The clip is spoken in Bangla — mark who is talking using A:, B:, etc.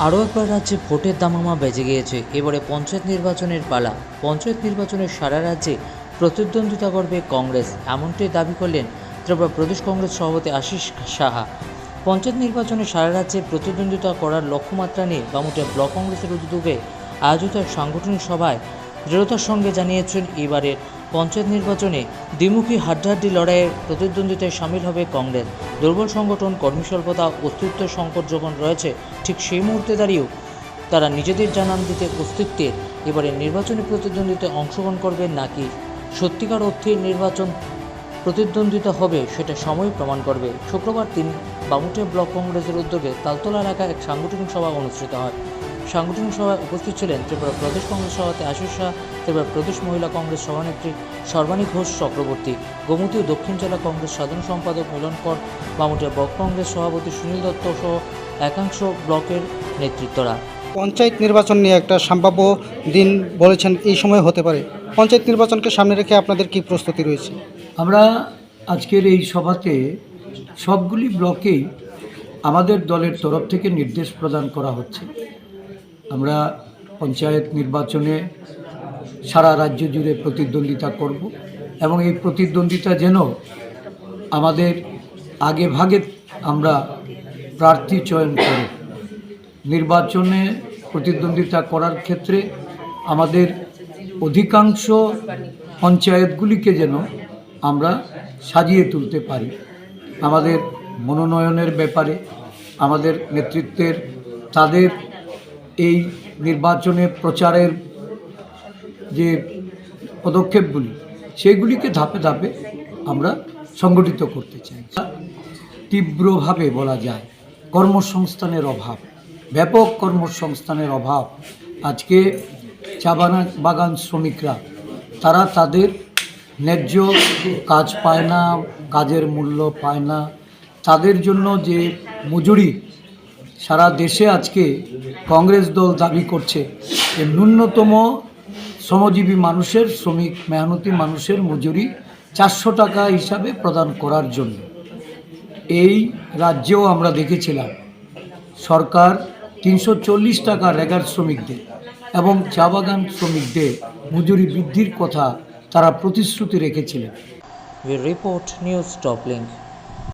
A: আরও একবার রাজ্যে ভোটের দামামা বেজে গিয়েছে। এবারে পঞ্চায়েত নির্বাচনের পালা। পঞ্চায়েত নির্বাচনে সারা রাজ্যে প্রতিদ্বন্দ্বিতা করবে কংগ্রেস, এমনটাই দাবি করলেন ত্রিপুরা প্রদেশ কংগ্রেস সভাপতি আশিস সাহা। পঞ্চায়েত নির্বাচনে সারা রাজ্যে প্রতিদ্বন্দ্বিতা করার লক্ষ্যমাত্রা নিয়ে বামুটিয়া ব্লক কংগ্রেসের উদ্যোগে আয়োজিত এক সাংগঠনিক সভায় দৃঢ়তার সঙ্গে জানিয়েছেন এবারের পঞ্চায়েত নির্বাচনে দ্বিমুখী হাড্ডাহাড্ডি লড়াইয়ের প্রতিদ্বন্দ্বিতায় সামিল হবে কংগ্রেস। দুর্বল সংগঠন, কর্মী স্বল্পতা, অস্তিত্ব সংকট যখন রয়েছে, ঠিক সেই মুহূর্তে দাঁড়িয়েও তারা নিজেদের জানান দিতে অস্তিত্বের এবারে নির্বাচনী প্রতিদ্বন্দ্বিতায় অংশগ্রহণ করবে নাকি সত্যিকার অর্থে নির্বাচন প্রতিদ্বন্দ্বিতা হবে সেটা সময় প্রমাণ করবে। শুক্রবার বামুটিয়া ব্লক কংগ্রেসের উদ্যোগে তালতলা এলাকায় এক সাংগঠনিক সভা অনুষ্ঠিত হয়। সাংগঠনিক সভায় উপস্থিত ছিলেন ত্রিপুরা প্রদেশ কংগ্রেস সভাপতি আশিস শাহ, ত্রিপুরা প্রদেশ মহিলা কংগ্রেস সভানেত্রী সর্বাণী ঘোষ চক্রবর্তী, গোমতী ও দক্ষিণ জেলা কংগ্রেস সাধারণ সম্পাদক মিলন কর, বামুটিয়া ব্লক কংগ্রেস সভাপতি সুনীল দত্ত সহ একাংশ ব্লকের নেতৃত্বরা।
B: পঞ্চায়েত নির্বাচন নিয়ে একটা সম্ভাব্য দিন বলেছেন এই সময় হতে পারে। পঞ্চায়েত নির্বাচনকে সামনে রেখে আপনাদের কি প্রস্তুতি রয়েছে?
C: আমরা আজকের এই সভাতে সবগুলি ব্লকেই আমাদের দলের তরফ থেকে নির্দেশ প্রদান করা হচ্ছে। আমরা পঞ্চায়েত নির্বাচনে সারা রাজ্য জুড়ে প্রতিদ্বন্দ্বিতা করব এবং এই প্রতিদ্বন্দ্বিতা যেন আমাদের আগে ভাগে আমরা প্রার্থী চয়ন করি। নির্বাচনে প্রতিদ্বন্দ্বিতা করার ক্ষেত্রে আমাদের অধিকাংশ পঞ্চায়েতগুলিকে যেন আমরা সাজিয়ে তুলতে পারি। আমাদের মনোনয়নের ব্যাপারে আমাদের নেতৃত্বের তাদের এই নির্বাচনে প্রচারের যে পদক্ষেপগুলি সেগুলিকে ধাপে ধাপে আমরা সংগঠিত করতে চাই। তীব্রভাবে বলা যায় কর্মসংস্থানের অভাব, ব্যাপক কর্মসংস্থানের অভাব। আজকে চা বাগান শ্রমিকরা তারা তাদের ন্যায্য কাজ পায় না, কাজের মূল্য পায় না। তাদের জন্য যে মজুরি সারা দেশে আজকে কংগ্রেস দল দাবি করছে যে ন্যূনতম শ্রমজীবী মানুষের, শ্রমিক মেহনতি মানুষের মজুরি 400 টাকা হিসাবে প্রদান করার জন্য। এই রাজ্যেও আমরা দেখেছিলাম সরকার 340 টাকা রেগার শ্রমিকদের এবং চা বাগান শ্রমিকদের মজুরি বৃদ্ধির কথা তারা প্রতিশ্রুতি রেখেছিলেন।
A: We report News Top Link.